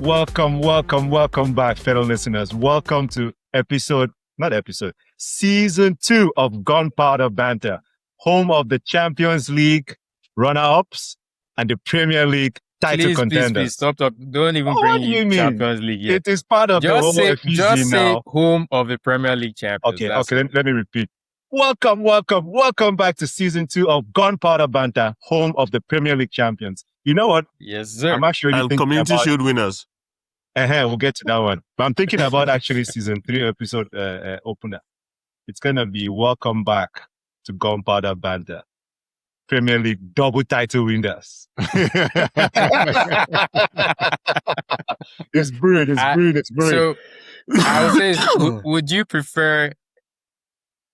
Welcome back, fellow listeners. Welcome to season 2 of Gunpowder Banter, home of the Champions League runner-ups and the Premier League title contenders. Please, stop. Don't even What do you bring mean? Champions League yet. It is part of the whole FEC just say now. home of the Premier League champions. Okay, let me repeat. Welcome back to season 2 of Gunpowder Banter, home of the Premier League champions. You know what? Yes, sir. I'm actually and Community Shield winners. We'll get to that one. But I'm thinking about actually season 3 episode opener. It's going to be welcome back to Gunpowder Banter, Premier League double title winners. It's brilliant. So I would say, would you prefer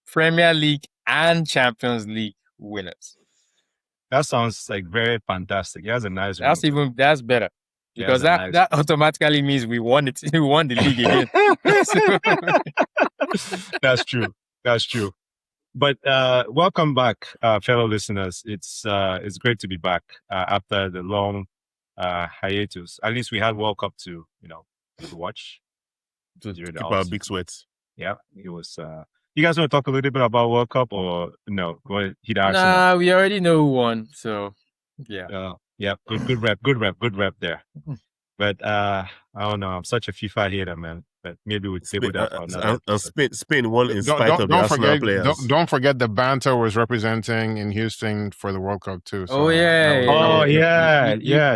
Premier League and Champions League winners? That sounds like very fantastic. That's a nice one. That's better. Because that automatically means we won it. We won the league again. That's true. But welcome back, fellow listeners. It's great to be back after the long hiatus. At least we had World Cup to watch. Keep our big sweats. Yeah, it was. You guys want to talk a little bit about World Cup or no? Go ahead, hit Arsenal. Nah, we already know who won. So yeah. Yeah, good rep there. But I don't know. I'm such a FIFA hater, man. But maybe we'll table that for another. Spain won in spite of the Arsenal players. Don't forget the banter was representing in Houston for the World Cup too. So yeah.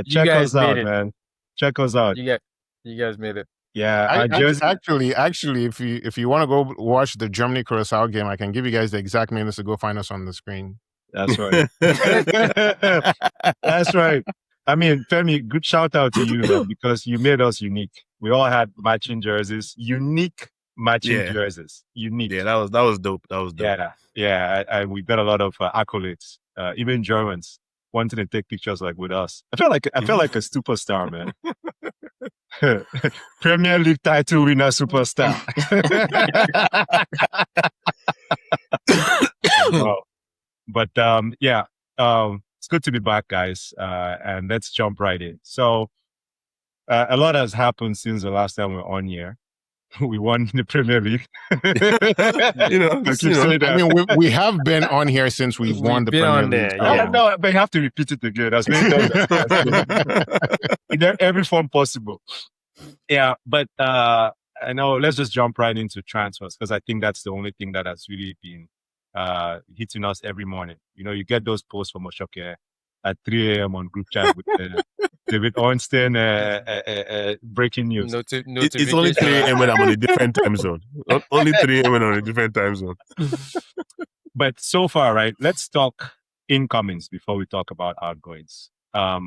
Check us out, man. Check us out. You guys made it. Yeah, actually, if you want to go watch the Germany Curacao game, I can give you guys the exact minutes to go find us on the screen. That's right. That's right. I mean, Femi, good shout out to you, man, because you made us unique. We all had matching jerseys, unique matching jerseys. Unique. Yeah, that was dope. Yeah. And we got a lot of accolades. Even Germans wanted to take pictures like with us. I felt like a superstar, man. Premier League title winner superstar. Wow. But it's good to be back, guys. And let's jump right in. So a lot has happened since the last time we were on here. We won the Premier League. I mean, we have been on here since we've won the Premier League. Yeah. No, but you have to repeat it again. That's in every form possible. Yeah, but I know. Let's just jump right into transfers because I think that's the only thing that has really been hitting us every morning. You get those posts from Oshoke at 3 a.m. on group chat with David Ornstein, breaking news. It's only 3 a.m. when I'm on a different time zone. Only 3 a.m. when I'm on a different time zone. But so far, right, let's talk incomings before we talk about outgoings. I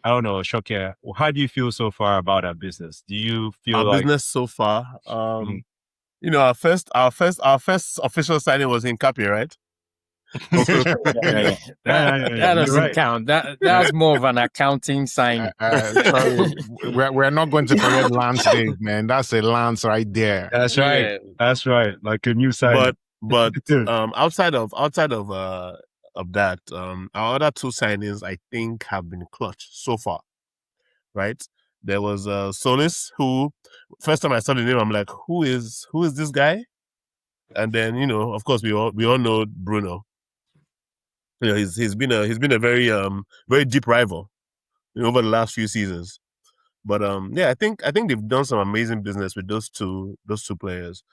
don't know, Oshoke, how do you feel so far about our business? Do you feel our business so far? Our first official signing was in Capi, right? That doesn't count. That's more of an accounting sign. We're not going to forget Lance Day, man. That's a Lance right there. That's right. Yeah. That's right. Like a new sign. But outside of that, our other 2 signings I think have been clutch so far. Right? There was Solis, who first time I saw the name, I'm like, who is this guy? And then of course we all know Bruno. He's been a very very deep rival over the last few seasons. But I think they've done some amazing business with those two players,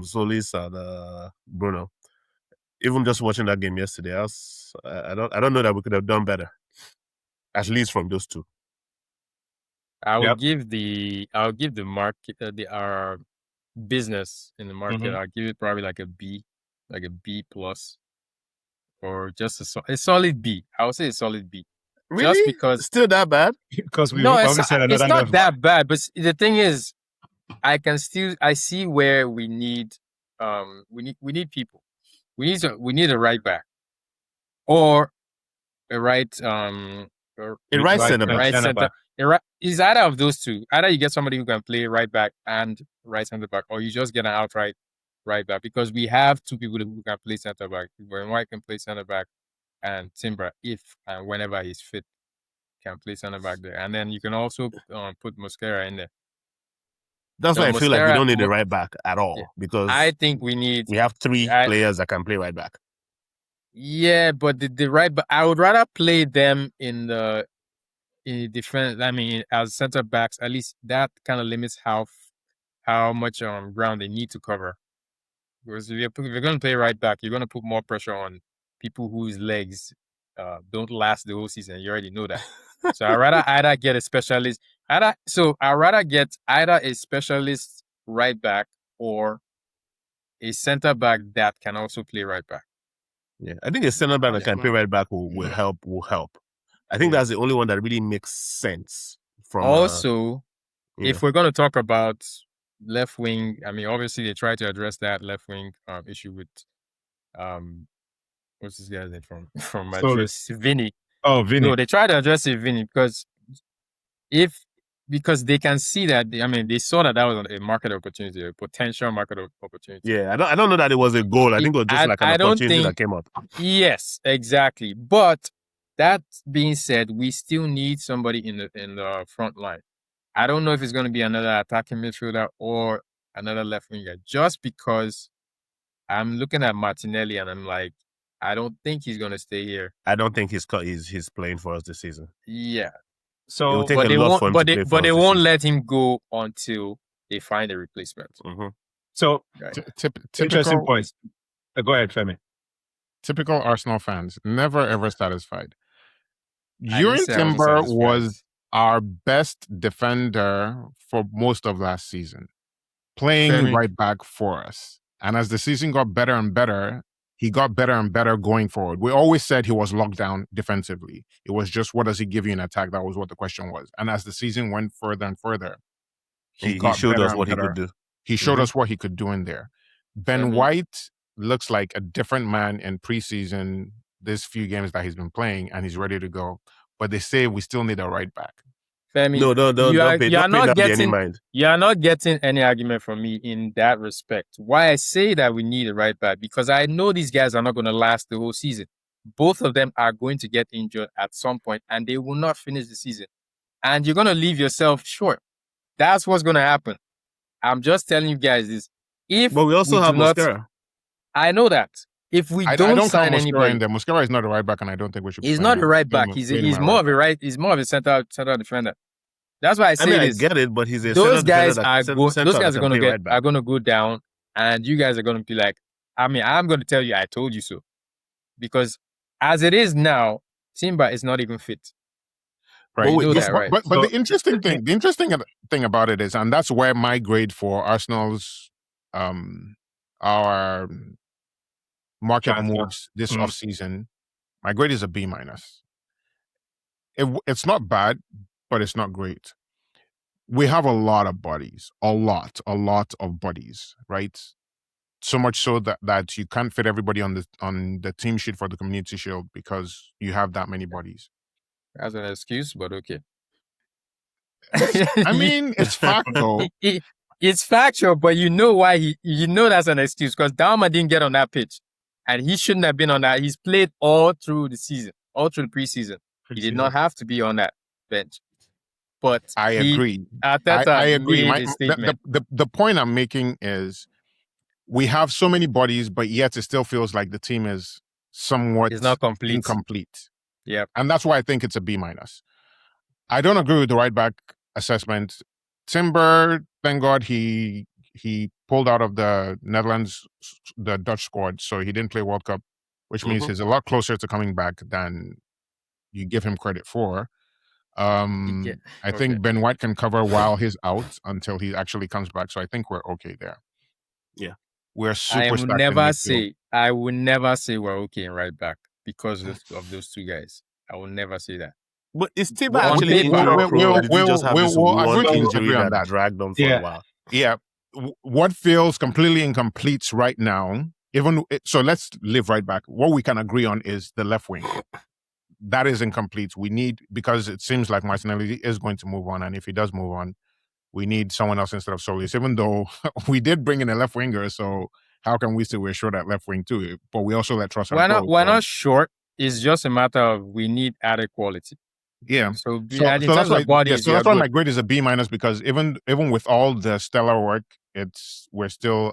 Solis and Bruno. Even just watching that game yesterday, I don't know that we could have done better, at least from those 2. I'll give the market our business in the market. Mm-hmm. I'll give it probably like a B plus, or just a solid B. I would say a solid B. Really? Just because still that bad? Because it's not that bad. But the thing is, I see where we need people. We need a right back or a right center back. Is either of those 2. Either you get somebody who can play right back and right center back, or you just get an outright right back, because we have 2 people who can play center back. When White can play center back, and Timber if and whenever he's fit. can play center back there, and then you can also put Mosquera in there. That's So why I feel like we Mosquera- don't need a right back at all Yeah. because I think we have three players that can play right back. Yeah, but the right, but I would rather play them in defense. I mean, as center backs, at least that kind of limits how much ground they need to cover. Because if you're going to play right back, you're going to put more pressure on people whose legs don't last the whole season. You already know that. So I'd rather either get a specialist. I'd rather get either a specialist right back or a center back that can also play right back. Yeah, I think a center back that can play right back will help. I think that's the only one that really makes sense. From also, if we're going to talk about left wing, I mean, obviously they try to address that left wing issue with what's this guy's name from Madrid? Vinny. Oh, Vinny. No, they try to address it, Vinny, because they can see that. I mean, they saw that was a market opportunity, a potential market opportunity. Yeah, I don't know that it was a goal. I think it was just like an opportunity that came up. Yes, exactly. But that being said, we still need somebody in the front line. I don't know if it's going to be another attacking midfielder or another left winger, just because I'm looking at Martinelli and I'm like, I don't think he's going to stay here. I don't think he's playing for us this season. Yeah. So it will take a lot for him to play for us. But they won't let him go until they find a replacement. Mm-hmm. So interesting points. Go ahead, Femi. Typical Arsenal fans, never ever satisfied. Jurgen Timber was our best defender for most of last season, playing right back for us. And as the season got better and better, he got better and better going forward. We always said he was locked down defensively. It was just, what does he give you in attack? That was what the question was. And as the season went further and further, he showed us what he could do. He showed us what he could do in there. Ben White looks like a different man in preseason, this few games that he's been playing, and he's ready to go. But they say we still need a right back. Femi, you are not getting any argument from me in that respect. Why I say that we need a right back, because I know these guys are not going to last the whole season. Both of them are going to get injured at some point, and they will not finish the season. And you're going to leave yourself short. That's what's going to happen. I'm just telling you guys this. But we also have Mosquera. I know that. If we don't sign anybody, Mosquera is not a right back, and I don't think we should. He's not a right back. He's more of a center defender. That's why I say I get it, but he's a those guys are going to go down, and you guys are going to be like, I mean, I'm going to tell you, I told you so, because as it is now, Timber is not even fit. Right. But the interesting thing about it is, and that's where my grade for Arsenal's our market moves this offseason, my grade is a B-. It's not bad, but it's not great. We have a lot of bodies, a lot of bodies, right? So much so that you can't fit everybody on the team sheet for the Community Shield because you have that many bodies. That's an excuse, but okay. I mean, it's factual. It's factual, but you know why that's an excuse, because Dalma didn't get on that pitch, and he shouldn't have been on that. He's played all through the season, all through the preseason. He did not have to be on that bench. But I agree. I agree. The point I'm making is we have so many bodies, but yet it still feels like the team is somewhat incomplete. Yeah. And that's why I think it's a B-. I don't agree with the right back assessment. Timber, thank God he pulled out of the Netherlands, the Dutch squad, so he didn't play World Cup, which means he's a lot closer to coming back than you give him credit for. I think Ben White can cover while he's out until he actually comes back, so I think we're okay there. Yeah. We're super I will never say we're okay in right back because of those two guys. I will never say that. But is Timber actually injury prone, or did he just have this one injury that dragged on for a while? Yeah. What feels completely incomplete right now, so let's live right back. What we can agree on is the left wing. That is incomplete. We need, because it seems like Martinelli is going to move on, and if he does move on, we need someone else instead of Solis, even though we did bring in a left winger, so how can we say we're short at left wing too? But we also let Trossard go. We're not short. It's just a matter of we need added quality. Yeah. So, So and in that's terms why of bodies, so you are that's why good. my grade is a B minus, because even with all the stellar work, we're still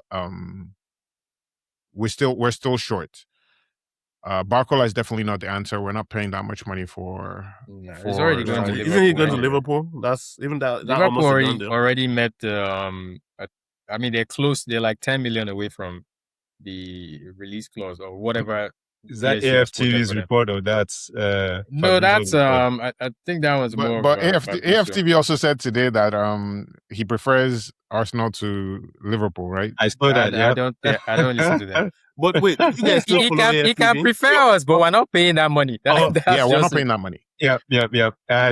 short. Barcola is definitely not the answer. We're not paying that much money for He's already going to Isn't Liverpool he going to anyway. Liverpool? That's even that Liverpool almost a done deal. already met I mean, they're close. They're like 10 million away from the release clause or whatever. Is that PSG has quoted AFTV's for them. report or that's No, Fabrizio's that's report? I think that was more But of Fabrizio. AFTV also said today that he prefers Arsenal to Liverpool, right? I saw that. I don't listen to them. But wait, you guys still follow He can AFTV? prefer us, but we're not paying that money. Oh, That's We're not just paying that money. Yeah.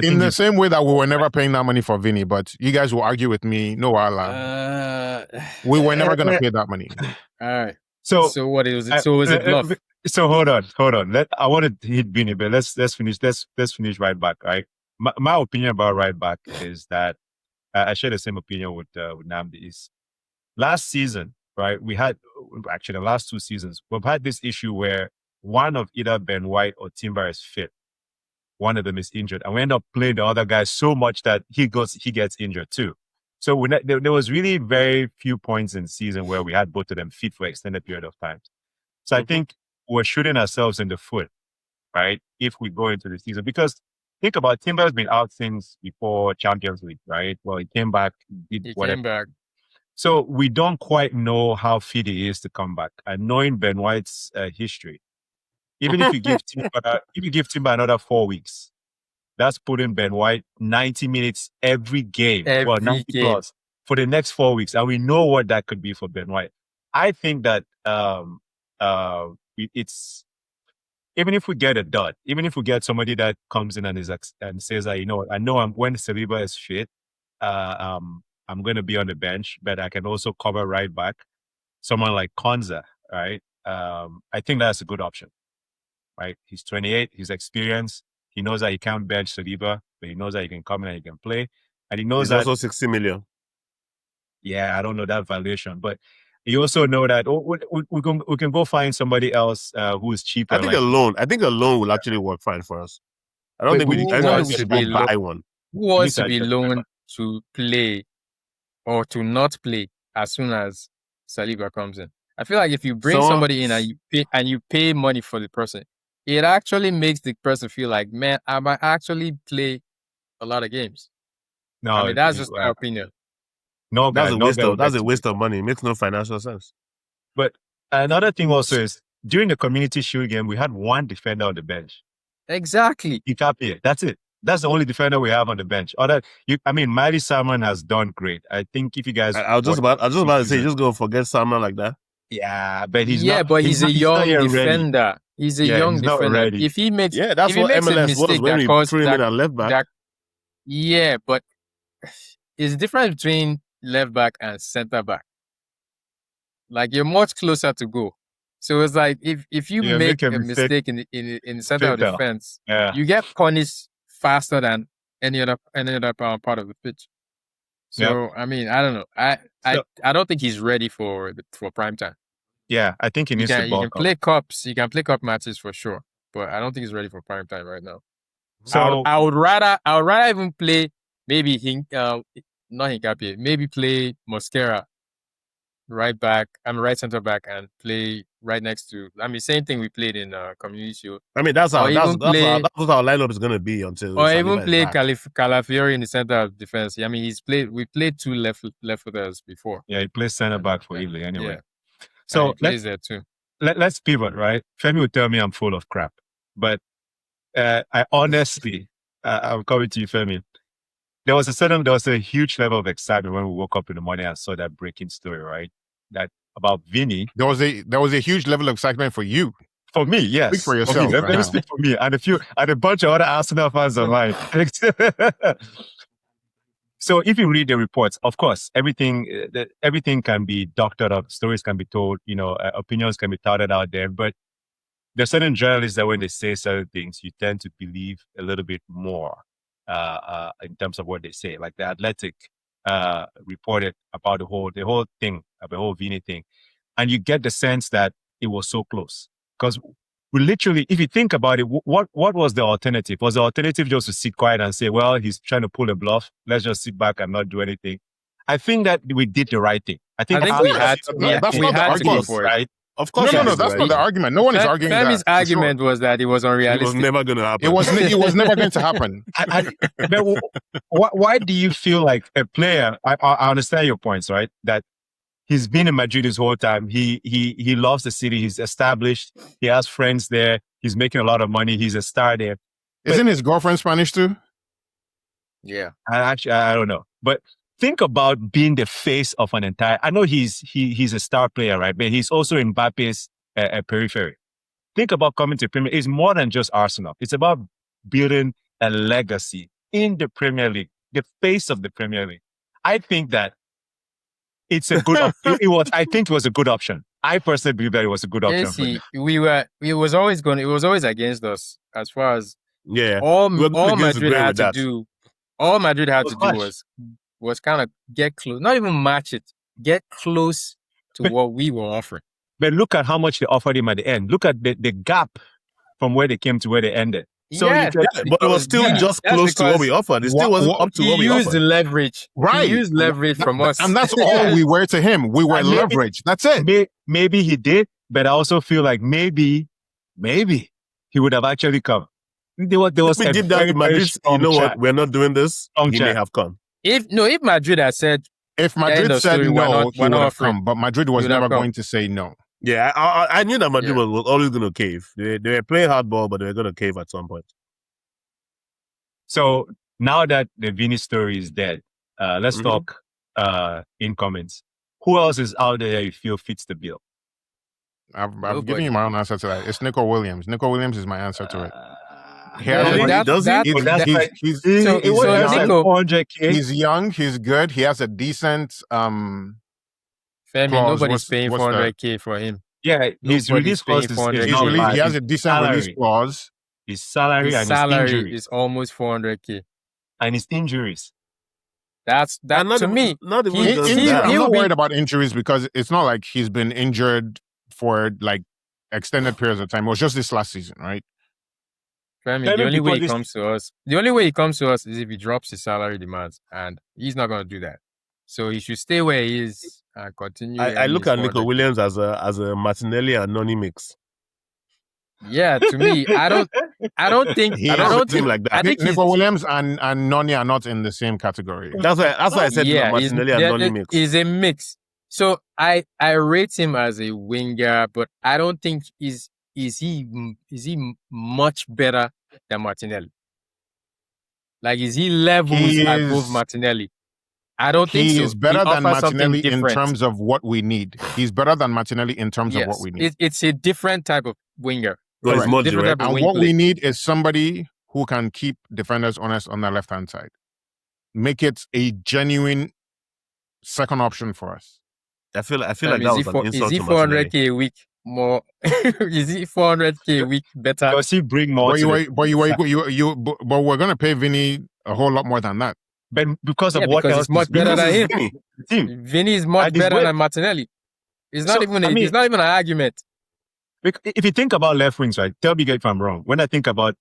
In the same way that we were never paying that money for Vinny, but you guys will argue with me. No, Allah. We were never going to pay that money. All right. So what is it? So is it bluff? So hold on. I want to hit Vinny, but let's finish. Let's finish right back. Right. My opinion about right back is that I share the same opinion with Namdi. Is last season, right? We had actually the last 2 seasons. We've had this issue where one of either Ben White or Timber is fit. One of them is injured, and we end up playing the other guy so much that he gets injured too. So there was really very few points in the season where we had both of them fit for extended period of time. So I think we're shooting ourselves in the foot, right? If we go into the season, because think about it, Timber's been out since before Champions League, right? Well, he came back, Came back. So we don't quite know how fit he is to come back. And knowing Ben White's history, even if you give Timber another 4 weeks, that's putting Ben White 90 minutes every game. 90 plus for the next 4 weeks. And we know what that could be for Ben White. I think that it's, even if we get a dud, even if we get somebody that comes in and says that, I know when Saliba is fit, I'm going to be on the bench, but I can also cover right back. Someone like Konza, right? I think that's a good option, right? He's 28, he's experienced. He knows that he can't bench Saliba, but he knows that he can come in and he can play. And he knows that also 60 million. Yeah, I don't know that valuation, but you also know that we can go find somebody else who is cheaper. I think a loan will actually work fine for us. I don't think we should buy one. Who wants to be loaned to play or to not play as soon as Saliba comes in? I feel like if you bring somebody in and you pay money for the person, it actually makes the person feel like, man, I might actually play a lot of games. No, I mean, that's just my opinion. No, that's a waste of money. It makes no financial sense. But another thing also is, during the Community Shield game, we had one defender on the bench. Exactly. That's it. That's the only defender we have on the bench. Miley Salmon has done great. I think if you guys, I was just about to say, just go forget Salmon like that. Yeah, but he's a young defender. He's a young defender. If he makes, that's what MLS was when we threw him in at left back. But it's different between left back and center back. Like, you're much closer to goal. So it's like if you make a mistake in the center of defense, you get punished faster than any other part of the pitch. So I mean, I don't know. I don't think he's ready for prime time. Yeah, I think he needs to bulk up. Play cups. You can play cup matches for sure, but I don't think he's ready for prime time right now. So I would rather even play maybe not Hincapié, maybe play Mosquera right back. right center back and play right next to. Same thing we played in Community Shield. That's what our lineup is going to be until. Or even play Calafiori in the center of defense. We played 2 left-footers before. Yeah, he plays center back for Italy anyway. Yeah. So he plays there too. Let's pivot, right? Femi would tell me I'm full of crap, but I honestly, I'm coming to you, Femi. There was a huge level of excitement when we woke up in the morning and saw that breaking story, right? That about Vinny. There was a huge level of excitement for you. For me, yes. Speak for yourself. Let me speak for me and a bunch of other Arsenal fans online. So if you read the reports, of course, everything can be doctored up, stories can be told, opinions can be touted out there. But there's certain journalists that when they say certain things, you tend to believe a little bit more in terms of what they say. Like the Athletic reported about the whole thing, the whole Vini thing, and you get the sense that it was so close because we literally, if you think about it, what was the alternative? Was the alternative just to sit quiet and say, well, he's trying to pull a bluff. Let's just sit back and not do anything. I think that we did the right thing. I think we had to go for it. Right? Of course. No, that's not the argument. No one is arguing that. Femi's argument was that it was unrealistic. It was never going to happen. It was never going to happen. But why do you feel like a player? I understand your points, right? That he's been in Madrid his whole time. He loves the city. He's established. He has friends there. He's making a lot of money. He's a star there. Isn't his girlfriend Spanish too? Yeah. I don't know. But think about being the face of an entire. I know he's a star player, right? But he's also Mbappe's periphery. Think about coming to Premier. It's more than just Arsenal. It's about building a legacy in the Premier League, the face of the Premier League. I think that it's a good. I think it was a good option. I personally believe that it was a good option. See, it was always against us as far as all Madrid had to do. All Madrid had to do was kind of get close, not even match it, get close to what we were offering. But look at how much they offered him at the end. Look at the gap from where they came to where they ended. So but it was still just close to what we offered. It still wasn't up to what we offered. He used the leverage. Right. He used leverage from us. And that's all we were to him. We were leverage. That's it. Maybe he did, but I also feel like maybe he would have actually come. There was we did that with Madrid. You know what? We're not doing this. He may have come. If Madrid had said, if Madrid said no, he would have come. But Madrid was never going to say no. Yeah, I knew that Madrid was always going to cave. They were playing hardball, but they were going to cave at some point. So now that the Vini story is dead, let's talk in comments. Who else is out there you feel fits the bill? I've given you my own answer to that. It's Nico Williams. Nico Williams is my answer to it. He's young. He's good. He has a decent. Femi, nobody's paying 400K for him. Yeah, his release clause he has a decent release clause. His salary and his injuries is almost 400K. And his injuries. That's to me. Not even I'm not worried about injuries because it's not like he's been injured for like extended periods of time. It was just this last season, right? Femi, the only way he comes to us is if he drops his salary demands, and he's not going to do that. So he should stay where he is and continue. I look at Nico Williams as a Martinelli and Noni mix. Yeah, to me, I don't think like that. I think Nico Williams and Noni are not in the same category. That's why I said Martinelli and Noni mix. He's a mix. So I rate him as a winger, but I don't think is he much better than Martinelli? Like, is he levels above Martinelli? I don't think so. He is better than Martinelli in terms of what we need. He's better than Martinelli in terms of what we need. It's a different type of winger. Well, more direct. And what we need is somebody who can keep defenders honest on the left-hand side. Make it a genuine second option for us. I feel like that was an insult to Martinelli. Is he 400K a week more? Is he 400K a week better? Does he bring more? But we're going to pay Vini a whole lot more than that. But because of what else? He's much better than him. Vini is much better than Martinelli. It's not even an argument. If you think about left wings, right? Tell me if I'm wrong. When I think about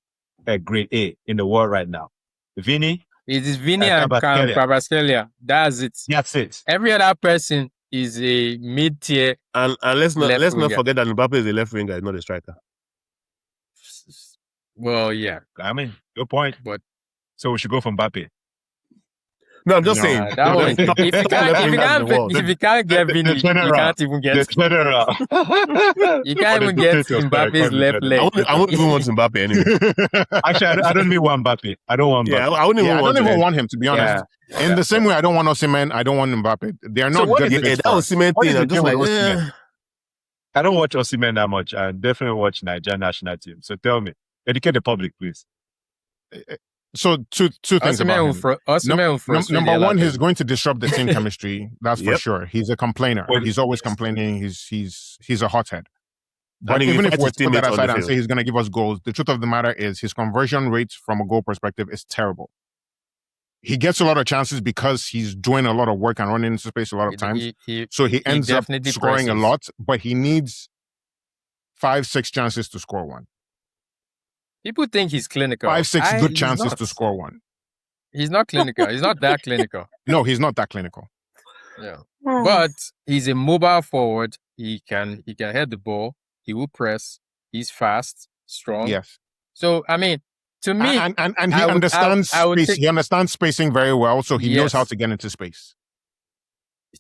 grade A in the world right now, Vini. It is Vini and Kvaratskhelia. That's it. That's it. Every other person is a mid-tier. And let's not forget that Mbappe is a left winger, not a striker. Well, yeah. I mean, good point. But so we should go for Mbappe. No, I'm just saying. If you can't get Vini, you can't even get. You can't even get Mbappe's left leg. I wouldn't even want Mbappe anyway. Actually, I don't even want Mbappe. I don't want Mbappe. Yeah, I don't even want him, to be honest. In the same way, I don't want Osimhen. I don't want Mbappe. They are not good. That Osimhen thing. I'm just like, I don't watch Osimhen that much. I definitely watch Nigeria national team. So tell me, educate the public, please. So two things about him. Number one, he's going to disrupt the team chemistry. That's for sure. He's a complainer. He's always complaining. He's a hothead. But even if we put that aside and say he's going to give us goals, the truth of the matter is his conversion rates from a goal perspective is terrible. He gets a lot of chances because he's doing a lot of work and running into space a lot of times. So he ends up scoring a lot, but he needs 5-6 chances to score one. People think he's clinical. 5-6 good chances to score one. He's not clinical. He's not that clinical. No, he's not that clinical. Yeah. But he's a mobile forward. He can head the ball. He will press. He's fast, strong. Yes. So I mean, to me, and he understands space. He understands spacing very well, so he knows how to get into space.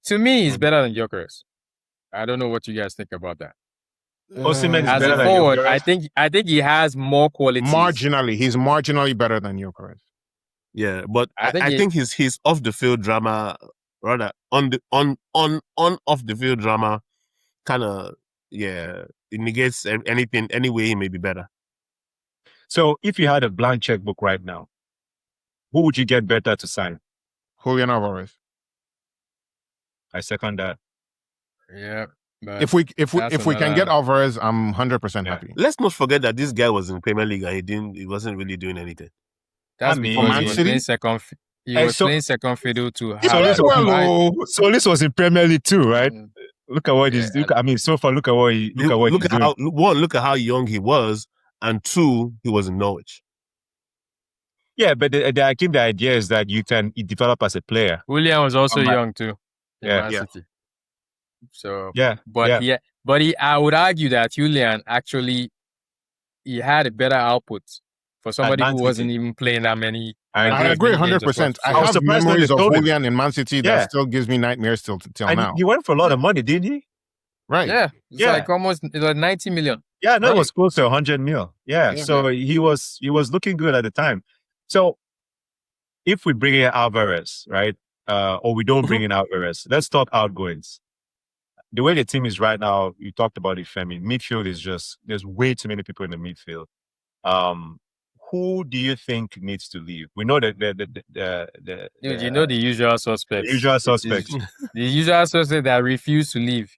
To me, he's better than Gyökeres. I don't know what you guys think about that. Osimhen is as better a than forward, Gyökeres. I think he has more qualities. Marginally, he's marginally better than Gyökeres. Yeah, but I think his off the field drama, rather on off the field drama, kind of it negates anything. Any way he may be better. So if you had a blank checkbook right now, who would you get better to sign? Julian Alvarez. I second that. Yeah. But if we can get Alvarez, I'm 100% happy. Let's not forget that this guy was in Premier League and he wasn't really doing anything. That's because he was playing second. He was playing second fiddle to Solis was in Premier League too, right? Look at what he's. I mean, so far, look at what he's doing. Look at how young he was, and two, he was in Norwich. Yeah, but I think the idea is that you develop as a player. William was also young too. Man City. So I would argue that Julian actually he had a better output for somebody who wasn't even playing that many. I agree 100%. I have memories of Julian in Man City that still gives me nightmares till now. He went for a lot of money, didn't he? Right. Yeah. It's like almost 90 million. Yeah, no, it was close to 100 mil. Yeah. So he was looking good at the time. So if we bring in Alvarez, right? Or we don't bring in Alvarez, let's talk outgoings. The way the team is right now, you talked about it, Femi. Midfield is there's way too many people in the midfield. Who do you think needs to leave? We know that the usual suspects. The usual suspects. The usual suspects that refuse to leave.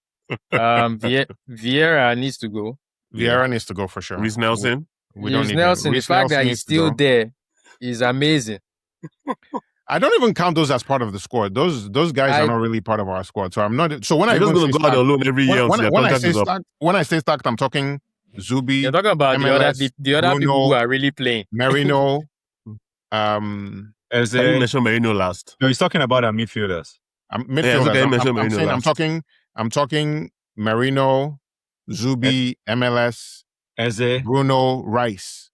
Vieira needs to go. Vieira needs to go for sure. Reece Nelson. The fact that he's still there is amazing. I don't even count those as part of the squad. Those guys are not really part of our squad. So I'm not. So when I even go out alone every year, when I say stacked, I'm talking Zubi. You're talking about MLS, the other Bruno, people who are really playing. Merino. I didn't mention Merino last. No, he's talking about our midfielders. I'm talking Merino, Zubi, MLS, Eze, Bruno, Rice.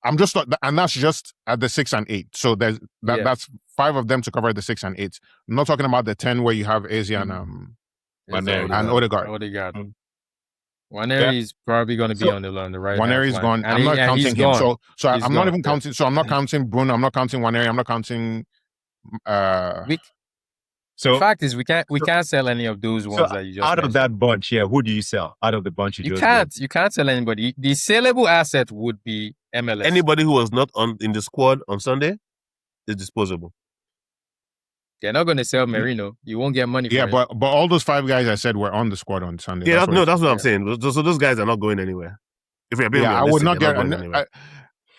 I'm just not, and that's just at the 6 and 8. So that's 5 of them to cover the 6 and 8. I'm not talking about the 10 where you have Eze and Odegaard. Waneri is probably going to be on the right. Waneri's gone. I'm not counting him. So I'm not even counting. So I'm not counting Bruno. I'm not counting Waneri. I'm not counting. So the fact is, we can't sell any of those ones that you just out mentioned. of that bunch. Yeah, who do you sell out of the bunch? You can't sell anybody. The sellable asset would be MLS. Anybody who was not in the squad on Sunday is disposable. They're not going to sell Merino. You won't get money for him. but all those 5 guys I said were on the squad on Sunday. Yeah, that's what I'm saying. So those guys are not going anywhere. If we're being I would not get.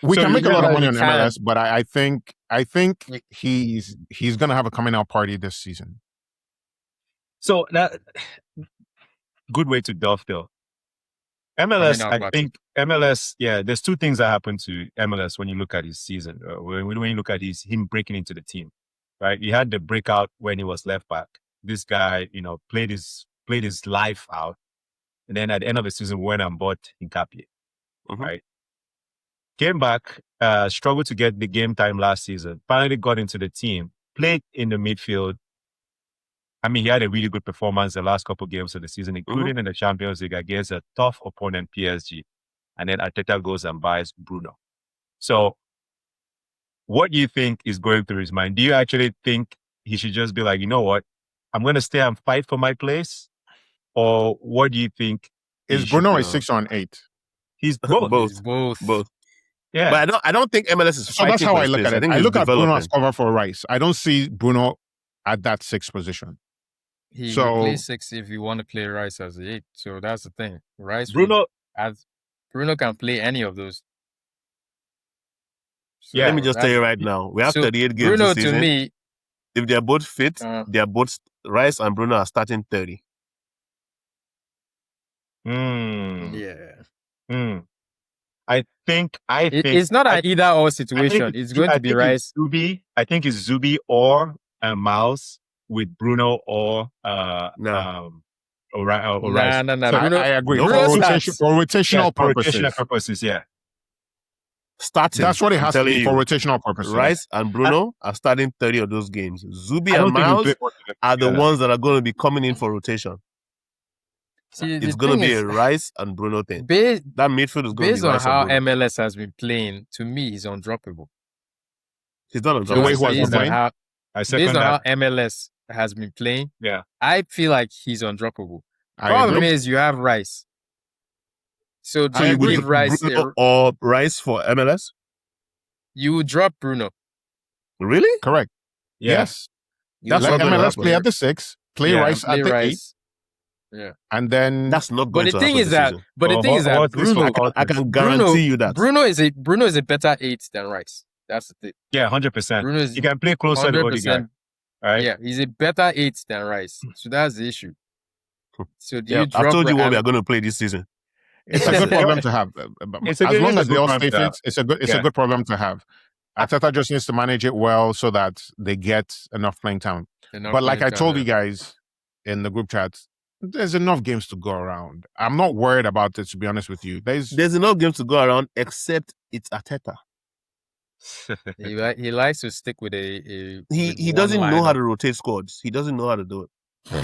We can make a lot of money on MLS, but I think he's going to have a coming out party this season. So that good way to dovetail. MLS, I think MLS. Yeah, there's 2 things that happen to MLS when you look at his season. When you look at him breaking into the team. Right, he had the breakout when he was left back. This guy, played his life out, and then at the end of the season, went and bought Nkapie. Right, came back, struggled to get the game time last season. Finally, got into the team, played in the midfield. I mean, he had a really good performance the last couple of games of the season, including in the Champions League against a tough opponent, PSG. And then Arteta goes and buys Bruno. So, what do you think is going through his mind? Do you actually think he should just be like, you know what, I'm going to stay and fight for my place? Or what do you think? Is Bruno a 6 or an 8? He's both. Both. Yeah. But I don't think MLS is fighting. So that's how I look at it. I look at Bruno as cover for Rice. I don't see Bruno at that 6 position. He will play 6 if you want to play Rice as 8. So that's the thing. Bruno can play any of those. So let me just tell you right now. We have 38 games Bruno, this season. to me, if they're both fit, they're both Rice and Bruno are starting 30. Yeah. I think it's not an either or situation. It's going to be Rice. Zubi. I think it's Zubi or Miles with Bruno or No. Rice. No. So, Bruno, I agree. Bruno For starts. rotational purposes. rotational purposes, yeah. Starting. That's what it I'm has to be telling for you. rotational purposes. Rice and Bruno are starting 30 of those games. Zubi I don't and think we Miles play more than are the together. ones that are going to be coming in for rotation. See, It's the going to thing be is, a Rice and Bruno thing. based That midfield is going to be based on Rice how and Bruno. MLS has been playing, to me, he's undroppable. He's not The way he undroppable. was playing? I Based second on how that. MLS has been playing, Yeah. I feel like he's undroppable. I Problem agree. is you have Rice. So do So you you would give Rice Bruno or Rice for MLS? you would drop Bruno. Really? Correct. Yeah. Yes. You That's would why not drop gonna MLS happen. play at the 6, play Yeah. Rice play at the 8, Rice. Yeah. and then That's not But going the to thing happen is this that season. but the thing is that What's this Bruno for? I can guarantee you that. Bruno is a better 8 than Rice. That's the thing. Yeah, 100%. Bruno is He can play closer to Odegaard. 100%. Right? Yeah, he's a better 8 than Rice. So that's the issue. So do Yeah, you drop I've told you what and- we are going to play this season. it's a good problem to have. It's a As good- long it's a as they good all problem stay to have. fit, it's a Yeah. good problem to have. Arteta just needs to manage it well so that they get enough playing time. But like I told you guys in the group chat, there's enough games to go around. I'm not worried about it, to be honest with you. There's enough games to go around, except it's Arteta. he likes to stick with a He doesn't know how to rotate squads. He doesn't know how to do it.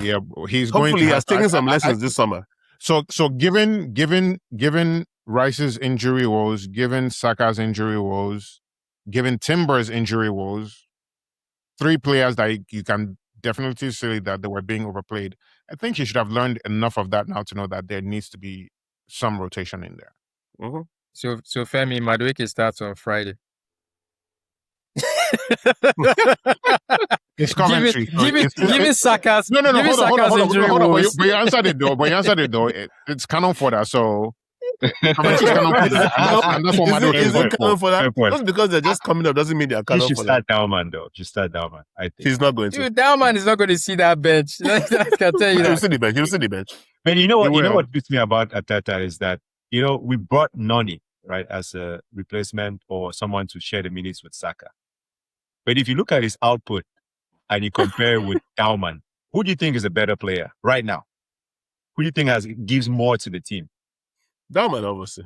Yeah, he's Hopefully, going to he has taken some lessons this summer. So given Rice's injury woes, given Saka's injury woes, given Timber's injury woes, 3 players that you can definitely say that they were being overplayed. I think he should have learned enough of that now to know that there needs to be some rotation in there. Mm-hmm. So Femi Madueke starts on Friday. It's commentary. Give it Saka's. No. Give it Saka's injury Hold on. woes. But you answered it though. It's canon for that. So commentary is canon for that. And that's what Madueke Is is it canon for that? Fair point. Just because they're just coming up doesn't mean they're He canon should for that. start Dauman, though. I think. He's not going to. Dude, that man is not going to see that bench. I can tell you He'll that. see the bench. He'll see the bench. But you know He what? will. What beats me about Arteta is that we brought Noni right as a replacement or someone to share the minutes with Saka. But if you look at his output and you compare with Dauman, who do you think is a better player right now? Who do you think gives more to the team? Dauman, obviously.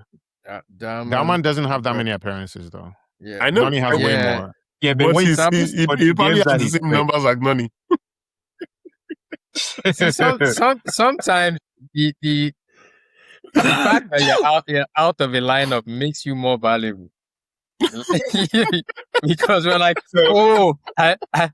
Dauman doesn't have that many appearances though. Yeah. I know. Noni has way Yeah. more. Yeah, but But when he but probably games has that the he same played- numbers like Noni. See, sometimes the fact that you're out of a lineup makes you more valuable. Because we're like,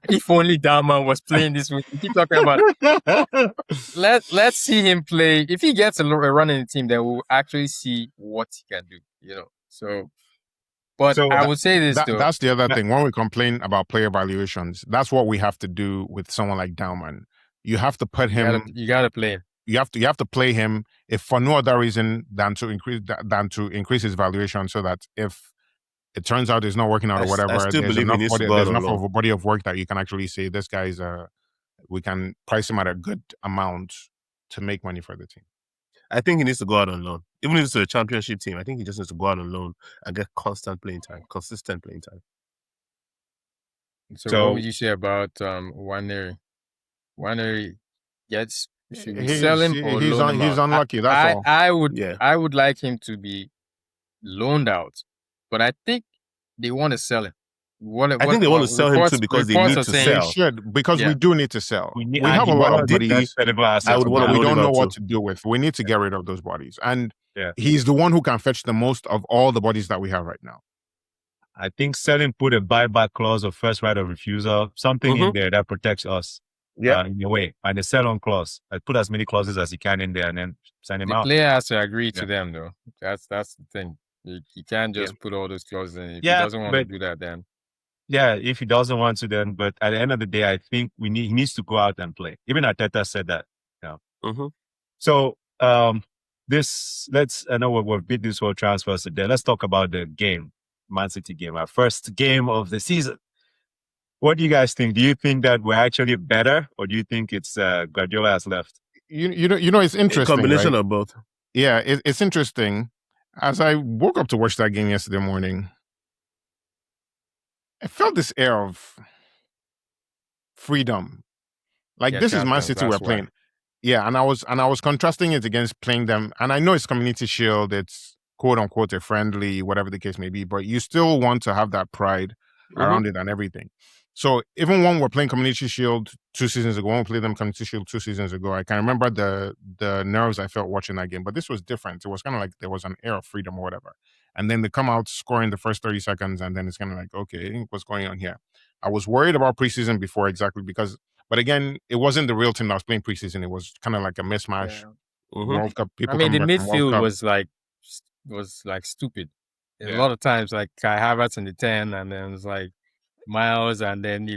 if only Dauman was playing this week. We keep talking about it. Let's see him play. If he gets a run in the team, then we'll actually see what he can do. So, but I would say this though. That's the other thing. When we complain about player evaluations, that's what we have to do with someone like Dauman. You have to put him. You gotta play him. You have to play him if for no other reason than to increase his valuation, so that if it turns out it's not working out or whatever, I still there's believe he needs to go there's out enough alone. of a body of work that you can actually say this guy's we can price him at a good amount to make money for the team. I think he needs to go out on loan. Even if it's a championship team, I think he just needs to go out on loan and get consistent playing time. So what would you say about Waneri? Waneri gets should we sell him or he's loan him he's out? unlucky. That's all. I would like him to be loaned out, but I think they want to sell him. I think they want to sell him too because they need to sell. They should, because we do need to sell. We and have he a lot of wanted the bodies. best available assets I would want to we loan don't him know out what too. to do with. We need to get rid of those bodies, and Yeah. he's the one who can fetch the most of all the bodies that we have right now. I think selling put a buyback clause or first right of refusal, something in there that protects us. In a way, and the sell-on clause. I put as many clauses as you can in there, and then sign him The out. player has to agree to them, though. That's the thing. He can't just put all those clauses in. If he doesn't want to do that, then if he doesn't want to, then. But at the end of the day, I think he needs to go out and play. Even Arteta said that. So I know we've beat this whole transfers today. Let's talk about the game, Man City game, our first game of the season. What do you guys think? Do you think that we're actually better, or do you think it's Guardiola has left? You know, it's interesting. A combination right? of both. Yeah, it's interesting. As I woke up to watch that game yesterday morning, I felt this air of freedom. Like, this is Man City we're playing. Yeah, and I was contrasting it against playing them. And I know it's Community Shield, it's quote unquote a friendly, whatever the case may be, but you still want to have that pride around it and everything. So even when we're playing Community Shield 2 seasons ago, when we played them Community Shield 2 seasons ago, I can remember the nerves I felt watching that game. But this was different. It was kind of like there was an air of freedom or whatever. And then they come out scoring the first 30 seconds, and then it's kind of like, okay, what's going on here? I was worried about preseason before exactly because, but again, it wasn't the real team that was playing preseason. It was kind of like a mismatch. Yeah. World Cup people. I mean, the coming back from World midfield Cup. was like stupid. A Yeah. lot of times, like Kai Havertz in the 10, and then it's like Miles, and then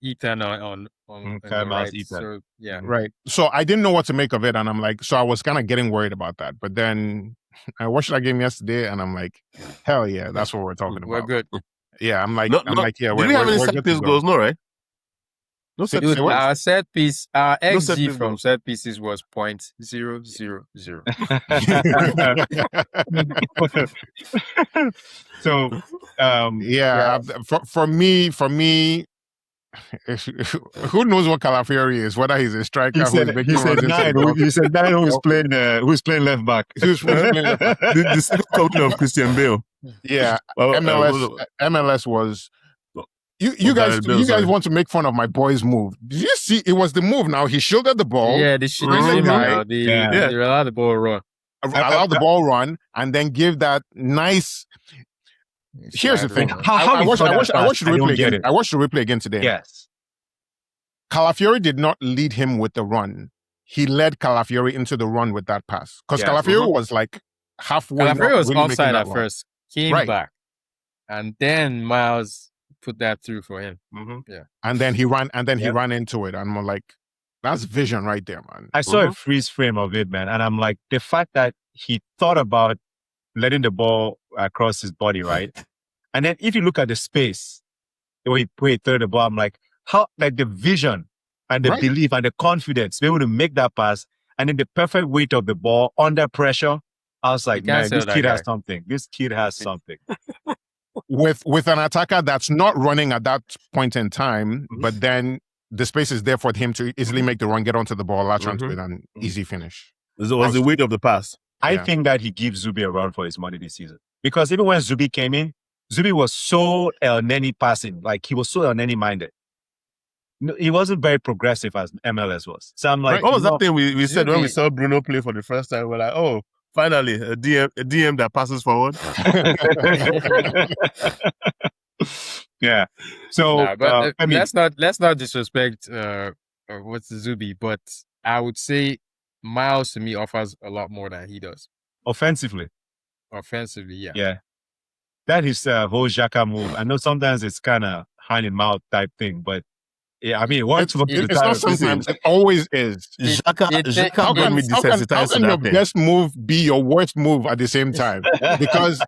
Ethan on the right. Ethan. So yeah, Right. So I didn't know what to make of it, and I'm like, so I was kind of getting worried about that. But then I watched that game yesterday, and I'm like, hell yeah, that's what we're talking we're about. good. Yeah, I'm like, No, yeah, did we have any set piece goals? No, right? No set Dude, piece. our set piece, our No set XG piece from goals. set pieces was 0.000. So yeah. For me, who knows what Calafiori is? Whether he's a striker who's making runs into the box. You said nine who's playing left back. Who's playing left back? The second coming of Christian Bale. Yeah, MLS was. You guys want to make fun of my boy's move. Did you see? It was the move. Now he shielded the ball. Yeah, they allowed the ball run. Allowed the ball run, and then give that nice. Here's the thing. I watched the replay again. I watched the replay again today. Yes. Calafiori did not lead him with the run. He led Calafiori into the run with that pass. Because Calafiori was like halfway. Calafiori was really offside at first. Came back. And then Miles put that through for him. Yeah. And then he ran he ran into it. And I'm like, that's vision right there, man. I saw a freeze frame of it, man. And I'm like, the fact that he thought about letting the ball across his body, right? And then if you look at the space, the way he threw the ball, I'm like, how, like the vision and the belief and the confidence to be able to make that pass, and then the perfect weight of the ball under pressure. I was like, man, this kid has something. This kid has something. With an attacker that's not running at that point in time, but then the space is there for him to easily make the run, get onto the ball, latch onto it, and easy finish. It was the weight of the pass. I think that he gives Zubi a run for his money this season. Because even when Zubi came in, Zubi was so El Neni passing. Like, he was so El Neni minded. No, he wasn't very progressive as MLS was. So I'm like, what was that thing we said when we saw Bruno play for the first time? We're like, oh, finally, a DM that passes forward. Yeah. So, let's not disrespect what's Zubi, but I would say Miles to me offers a lot more than he does. Offensively, yeah. Yeah. That is whole Xhaka move. I know sometimes it's kind of hand in mouth type thing, but yeah, I mean, it's not sometimes. It always is. Xhaka got me desensitized. How can your best move be your worst move at the same time? Because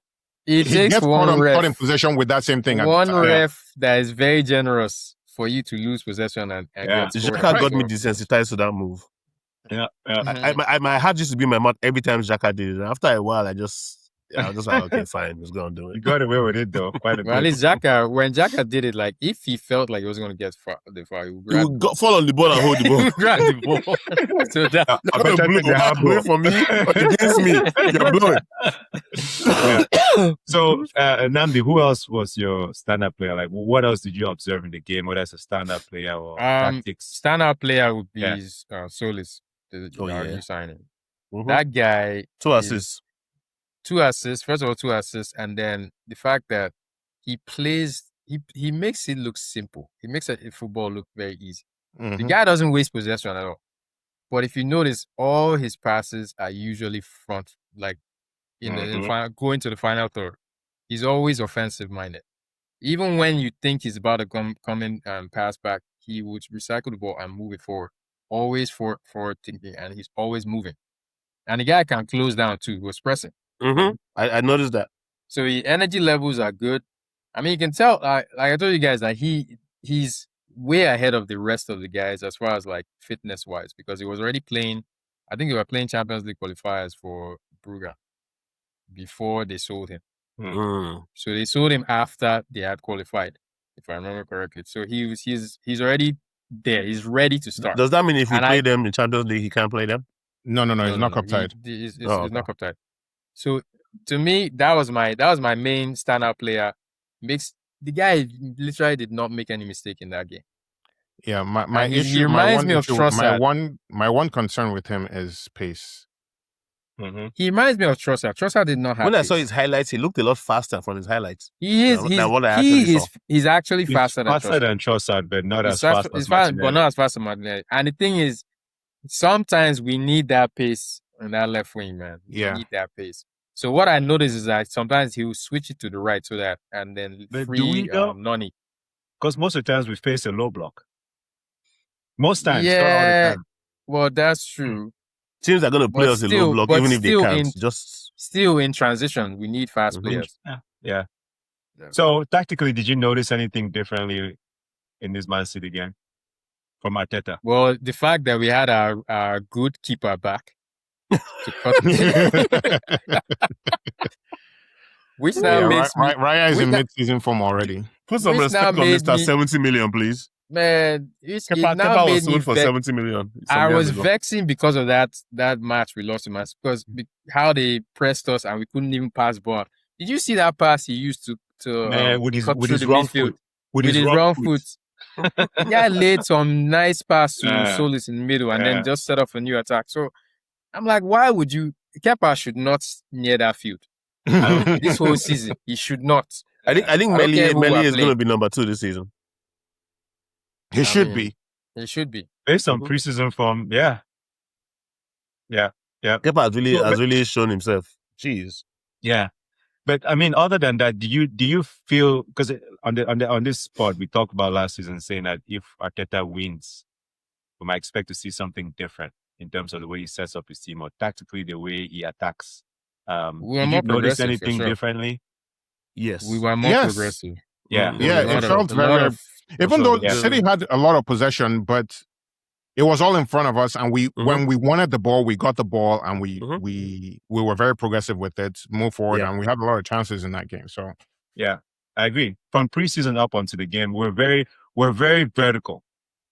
it takes caught in possession with that same thing. One ref that is very generous for you to lose possession and get scored. Xhaka got me desensitized to that move. Yeah. My heart used to be in my mouth every time Xhaka did it. After a while, I was just like, okay, fine, let's go and do it. You got away with it though. Well, at least when Xhaka did it, like if he felt like he was going to get far, he would fall on the ball and hold the ball. Grab the ball. So that blowing for me against me. You're blowing. So, Namdi, who else was your stand-up player? Like, what else did you observe in the game? Whether it's a stand-up player or tactics? Stand-up player would be Solis, the signing. That guy. 2 assists. 2 assists, first of all, 2 assists, and then the fact that he plays, he makes it look simple. He makes football look very easy. The guy doesn't waste possession at all. But if you notice, all his passes are usually front, like in the final, going to the final third. He's always offensive minded. Even when you think he's about to come in and pass back, he would recycle the ball and move it forward. Always forward thinking, and he's always moving. And the guy can close down too. He was pressing. I noticed that. So the energy levels are good. I mean, you can tell, like I told you guys, that he's way ahead of the rest of the guys as far as like fitness wise, because he was already playing. I think they were playing Champions League qualifiers for Brugge before they sold him. Mm. So they sold him after they had qualified, if I remember correctly. So he's already there. He's ready to start. Does that mean if we play them in Champions League, he can't play them? No, he's not cup tied. He's not cup tied. So to me, that was my main standout player. The guy literally did not make any mistake in that game. Yeah, my he issue. reminds me of Trossard. My one concern with him is pace. Mm-hmm. He reminds me of Trossard. Trossard did not have. When pace. I saw his highlights, he looked a lot faster from his highlights. He's actually faster than Trossard, but not as fast as Martinelli. But not as fast as Martinelli. And the thing is, sometimes we need that pace on that left wing, man. We need that pace. So what I noticed is that sometimes he will switch it to the right so that, and then free Noni. Because most of the times we face a low block. Most times, yeah. Not all the time. Well, that's true. Teams are going to play us a low block, even if they can't. Still in transition, we need fast players. Yeah. So tactically, did you notice anything differently in this Man City game from Arteta? Well, the fact that we had our good keeper back to cut which now makes Raya is in mid-season form already. Put some respect on Mr. 70 million, please. Man, Kepa was sold for 70 million. I was vexing because of that match we lost to Man, because how they pressed us and we couldn't even pass ball. Did you see that pass he used to with his wrong foot? With his wrong foot. Yeah, laid some nice pass to Solis in the middle and then just set off a new attack. So I'm like, why would you? Kepa should not near that field. This whole season, he should not. I think Melly is going to be number 2 this season. He should be. He should be. Based on preseason form, yeah. Kepa has really shown himself. Jeez. Yeah. But I mean, other than that, do you feel, because on this spot we talked about last season, saying that if Arteta wins, we might expect to see something different in terms of the way he sets up his team or tactically the way he attacks. Did you notice anything differently? Yes, we were more progressive. Yeah, it felt very. Even though City had a lot of possession, but it was all in front of us, and when we wanted the ball, we got the ball, and we were very progressive with it, move forward, and we had a lot of chances in that game. So yeah, I agree. From preseason up onto the game, we're very vertical,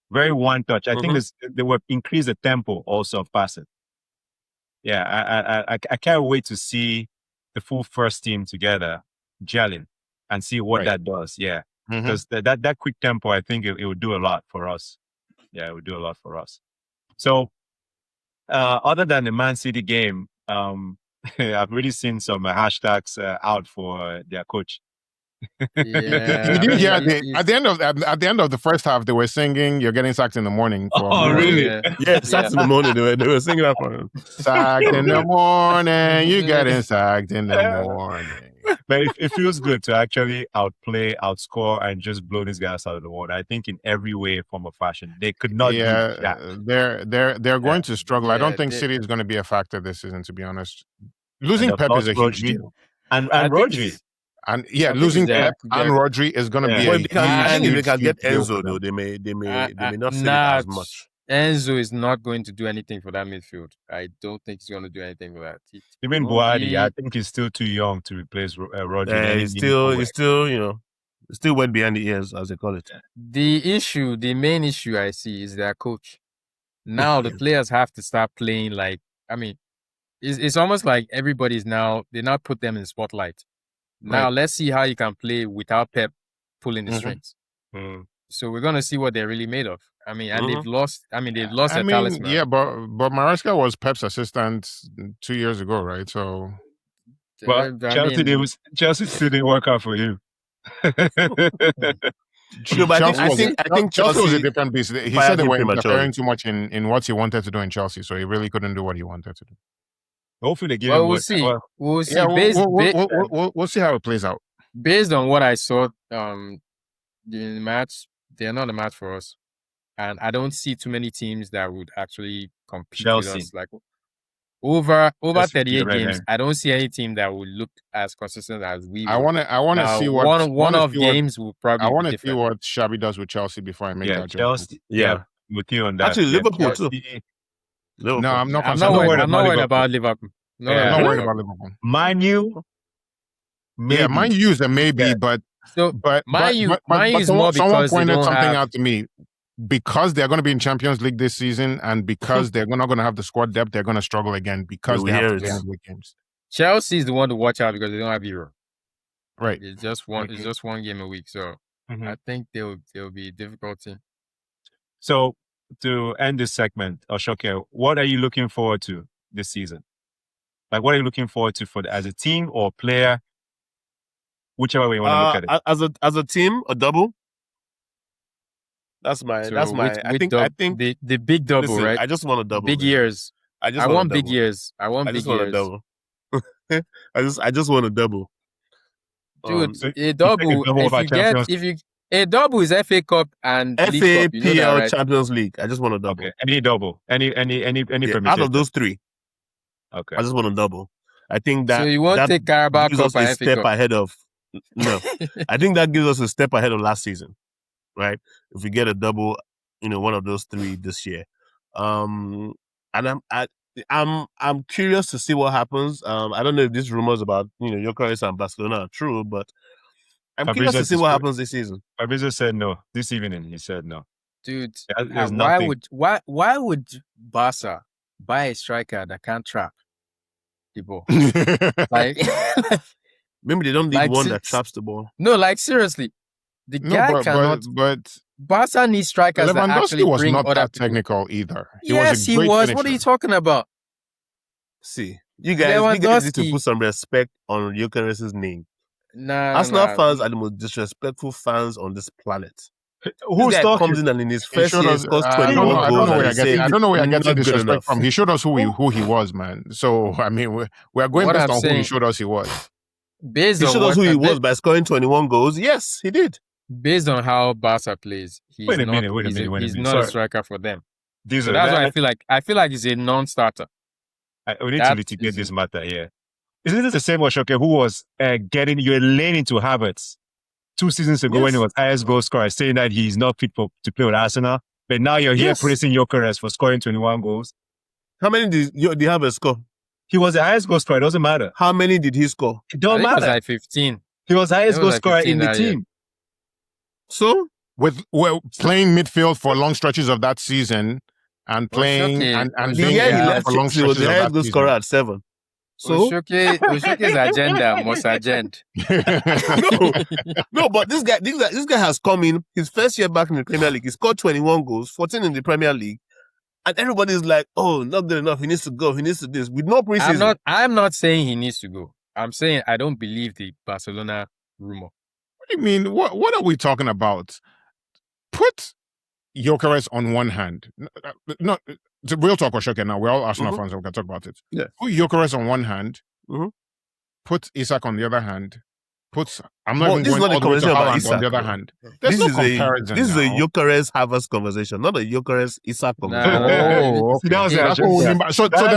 very one touch. I think they will increase the tempo also of passing. Yeah, I can't wait to see the full first team together gelling and see what that does. Yeah, because that quick tempo, I think it would do a lot for us. Yeah, it would do a lot for us. So, other than the Man City game, I've really seen some hashtags out for their coach. Yeah, at the end of the first half, they were singing "You're getting sacked in the morning." Really? Yeah, sacked in the morning. They were singing that for him. Sacked in the morning, you getting sacked in the morning. But it feels good to actually outplay, outscore, and just blow these guys out of the water. I think in every way, form of fashion, they could not. Do that. They're going to struggle. I don't think City is going to be a factor this season, to be honest. Losing Pep is a huge deal, and Rodri. And losing Pep and Rodri is going to be. I think if they can get Enzo, though, they may not see it as much. Enzo is not going to do anything for that midfield. I don't think he's going to do anything for that. Even Buhari, I think he's still too young to replace Rodri. Yeah, he's still wet behind the ears, as they call it. The main issue I see is their coach. Now the players have to start playing like, I mean, it's almost like everybody's now, they now put them in the spotlight. Now let's see how you can play without Pep pulling the strings. So we're gonna see what they're really made of. I mean, and they've lost. I mean, they've lost their talisman. Yeah, but Maresca was Pep's assistant 2 years ago, right? So, well, Chelsea still didn't work out for you. True, but I think Chelsea was a different beast. He said they were interfering too much in what he wanted to do in Chelsea, so he really couldn't do what he wanted to do. Hopefully, they give him. We'll see. We'll see. Yeah, we'll see how it plays out. Based on what I saw in the match, they're not a match for us, and I don't see too many teams that would actually compete with us. Like over 38 games, I don't see any team that would look as consistent as we. I want to see what one of games will probably. I want to see what Xabi does with Chelsea before I make that judgment. Yeah, with you on that. Actually, Liverpool too. No, I'm not. I'm not worried about Liverpool. No, Yeah. I'm not worried no. about Liverpool. Man U, maybe. Yeah, Man U is a maybe, Yeah. but So Man U is more someone because they pointed don't something have. out to me. Because they're going to be in Champions League this season, and because they're not going to have the squad depth, they're going to struggle again because they have to play midweek games. Chelsea is the one to watch out because they don't have Euro. Right. It's just one. Mhm. It's just one game a week, so Mhm. I think they'll be difficulty. So to end this segment, Oshoke, what are you looking forward to this season? Like, what are you looking forward to as a team or player? Whichever way you want to look at it. As a team, a double. That's my. I think the big double, listen, right? I just want a double. Big years. I want big years. I want big years. A double. I just want a double. Dude, So a double. A double is FA Cup and FA, League Cup. You know that, right? Champions League. I just want a double. Okay, any double, any permutation. Out of those three, okay, I just want a double. I think that so you won't take Carabao Cup and FA Cup ahead of. No, I think that gives us a step ahead of last season, right? If we get a double, one of those three this year, and I'm curious to see what happens. I don't know if these rumors about Gyökeres and Barcelona are true, but I'm curious to see what happens this season. Fabrizio said no this evening. He said no. Dude, there's nothing. why would Barca buy a striker that can't trap the ball? Like, maybe they don't need one that traps the ball. No, like seriously, the guy cannot. But Barca needs strikers that actually was bring not other that people. Technical either. He was. What are you talking about? See, you guys need to put some respect on Gyökeres' name. Arsenal fans are the most disrespectful fans on this planet. Who's talking? Comes in his first year, scores 21 goals. I don't know where you're getting disrespect from. He showed us who he was, man. So I mean, we are going based on who he showed us he was. He showed us who he was by scoring 21 goals. Yes, he did. Based on how Barca plays, wait a minute. He's not a striker for them. So that's why I feel like he's a non-starter. We need to litigate this matter here. Isn't it the same Oshoke who was getting your lane into Havertz 2 seasons ago when he was highest goal scorer, saying that he's not fit to play with Arsenal? But now you're here praising Gyökeres for scoring 21 goals. How many did Havertz score? He was the highest goal scorer. It doesn't matter. How many did he score? It don't matter. It was like 15. He was the highest goal scorer in the team. Year. So with playing midfield for long stretches of that season and playing and being for long stretches he was the highest goal scorer at 7. So Oshoke's agenda must agenda. No, but this guy has come in his first year back in the Premier League. He scored 21 goals, 14 in the Premier League, and everybody's like, "Oh, not good enough. He needs to go. He needs to do this." With no preseason. I'm not saying he needs to go. I'm saying I don't believe the Barcelona rumor. What do you mean? What are we talking about? Put Gyökeres on one hand. No, it's a real talk, Oshoke. Now we're all Arsenal fans, so we can talk about it. Yeah. Put Gyökeres on one hand. Put Isak on the other hand. I'm not even going all the way to Haaland on the other hand. There's no comparison. This is a Gyökeres Havertz conversation, not a Gyökeres Isak conversation.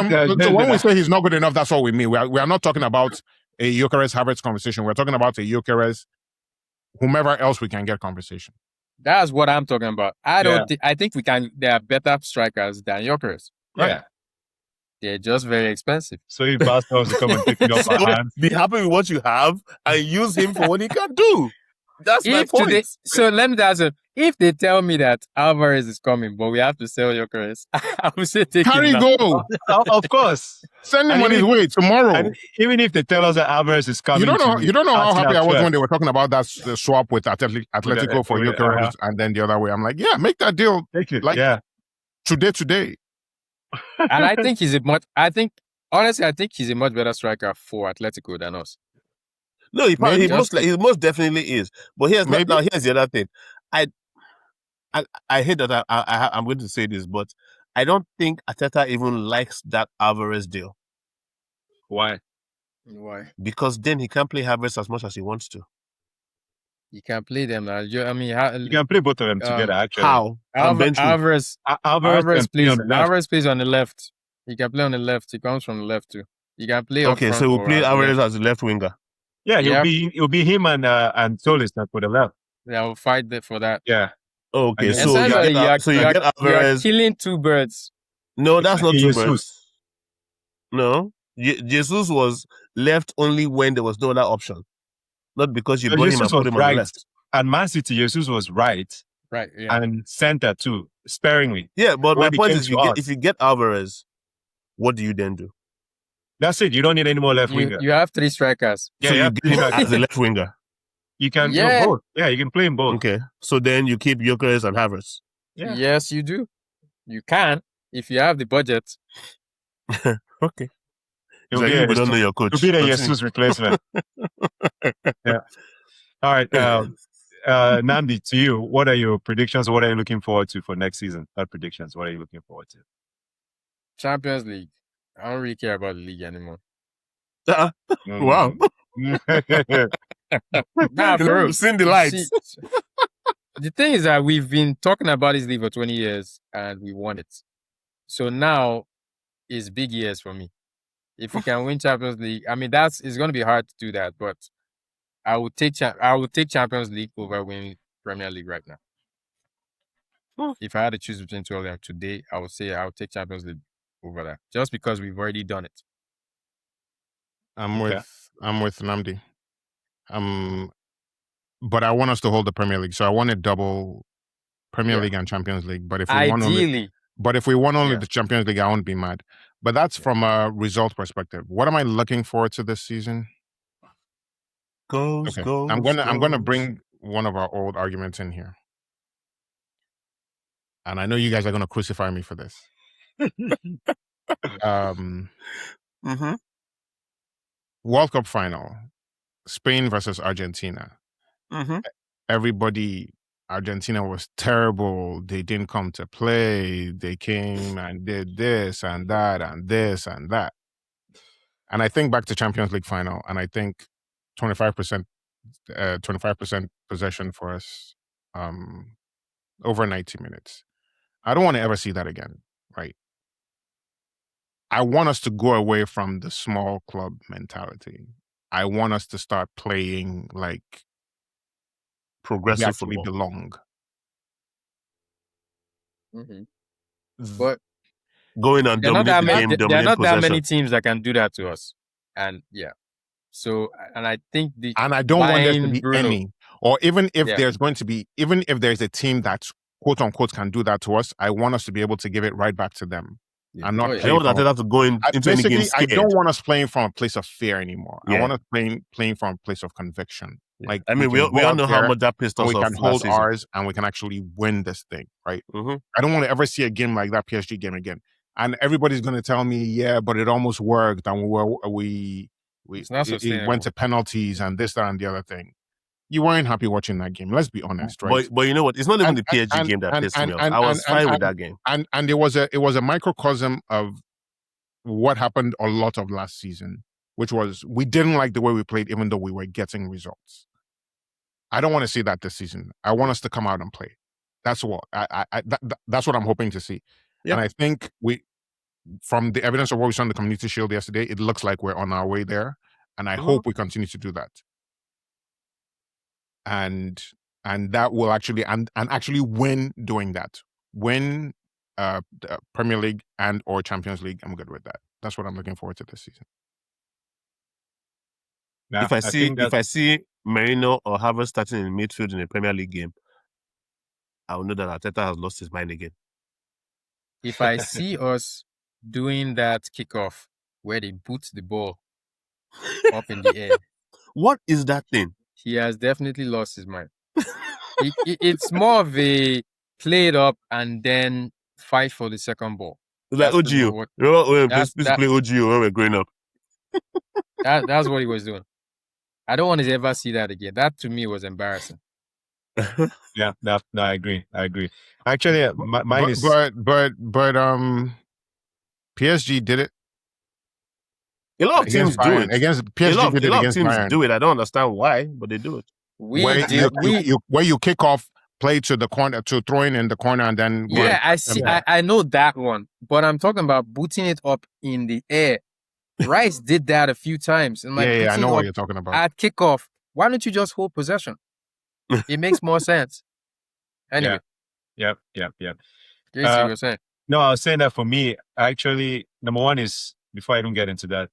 Okay. So when we say he's not good enough, that's what we mean. We are not talking about a Gyökeres Havertz conversation. We're talking about a Gyökeres, whomever else we can get conversation. That's what I'm talking about. I think we can. There are better strikers than Gyökeres. Right? Yeah. They're just very expensive. So if Barca wants to come and pick it up our hands, be happy with what you have and use him for what he can do. That's my point. So let me ask you, if they tell me that Alvarez is coming, but we have to sell Gyökeres, I would say take him. Go. Of course. Send him on his way tomorrow. Even if they tell us that Alvarez is coming. You don't know how happy I was when they were talking about that swap with Atletico for Gyökeres and then the other way. I'm like, yeah, make that deal. Take it. Like, today. And I think he's honestly, I think he's a much better striker for Atletico than us. No, he most definitely is. But here's the other thing. I hate that I'm going to say this, but I don't think Arteta even likes that Alvarez deal. Why? Because then he can't play Havertz as much as he wants to. You can play them. You can play both of them together. Actually, how? Alvarez plays on the left. He can play on the left. He comes from the left too. He can play. Okay, so we'll play Alvarez as the left winger. Yeah, it'll be him and Solis that for the left. Yeah, we'll fight for that. Yeah. Okay, so you get Alvarez. You're killing two birds. No, that's not two birds. No. Jesus was left only when there was no other option, not because you brought him and Jesus put was him on the right. left. And Man City, Jesus was right. Right. Yeah. And center too, sparingly. Yeah, but my When it point came is, to us, if you get Alvarez, what do you then do? that's it. You don't need any more left winger. You have 3 strikers. Yeah, So you you have get three him strikers. as a left winger. You can Yeah. do both. Yeah, you can play in both. Okay. So then you keep Gyökeres and Havertz. Yeah. Yes, you do. You can if you have the budget. Okay. It'll Like be you a don't know your coach. It'll be the Continue. Jesus replacement. Yeah. All right. Namdi, to you, what are your predictions? What are you looking forward to for next season? Not predictions. What are you looking forward to? Champions League. I don't really care about the league anymore. Wow. Nah, for real. Seen the lights. See, the thing is that we've been talking about this league for 20 years and we won it. So now it's big years for me. If we can win Champions League, I mean it's going to be hard to do that, but I would take Champions League over winning Premier League right now. If I had to choose between two of them today, I would say I would take Champions League over that, just because we've already done it. I'm with Namdi. But I want us to hold the Premier League, so I want a double Premier League and Champions League. But if we won only the Champions League, I won't be mad. But that's from a result perspective. What am I looking forward to this season? Goals. I'm gonna bring one of our old arguments in here, and I know you guys are gonna crucify me for this. World Cup final, Spain versus Argentina. Everybody, Argentina was terrible. They didn't come to play. They came and did this and that and this and that. And I think back to Champions League final, and I think 25% possession for us over 90 minutes. I don't want to ever see that again, right? I want us to go away from the small club mentality. I want us to start playing like progressive we actually football. belong. But going and dominate the game, there are not possession. that many teams that can do that to us. And so, and I think and I don't want there to be Bruno, any, or even if there's going to be, even if there's a team that quote unquote can do that to us, I want us to be able to give it right back to them. And not I want that to go into any game scared. I don't want us playing from a place of fear anymore. I want us playing from a place of conviction. Like, I mean, we all know how much that pissed us off. We can hold ours and we can actually win this thing, right? I don't want to ever see a game like that PSG game again. And everybody's going to tell me, yeah, but it almost worked, and it went to penalties and this, that, and the other thing. You weren't happy watching that game. Let's be honest, right? But you know what? It's not even the PSG game that pissed me off. I was fine with that game. And it was a microcosm of what happened a lot of last season, which was we didn't like the way we played, even though we were getting results. I don't want to see that this season. I want us to come out and play. That's what that's what I'm hoping to see. Yep. And I think from the evidence of what we saw in the Community Shield yesterday, it looks like we're on our way there. And I hope we continue to do that. And that will actually and actually win doing that. Win the Premier League and or Champions League. I'm good with that. That's what I'm looking forward to this season. Now, if I see Merino or Havertz starting in midfield in a Premier League game, I will know that Arteta has lost his mind again. If I see us doing that kickoff where they boot the ball up in the air, what is that thing? He has definitely lost his mind. It's more of a play it up and then fight for the second ball. It's like OGO. Remember when we play OGO when we're growing up? That's what he was doing. I don't want to ever see that again. That to me was embarrassing. Yeah, no, I agree. Actually, mine is. But PSG did it. A lot of teams do it. Against PSG, a lot of teams Bayern. do it. I don't understand why, but they do it. Where you kick off, play to the corner, to throwing in the corner, and then I see. I know that one, but I'm talking about booting it up in the air. Rice did that a few times. And I know what you're talking about. At kickoff, why don't you just hold possession? It makes more sense. Anyway. Yep. You were saying. No, I was saying that for me, actually, number one is, before I even get into that,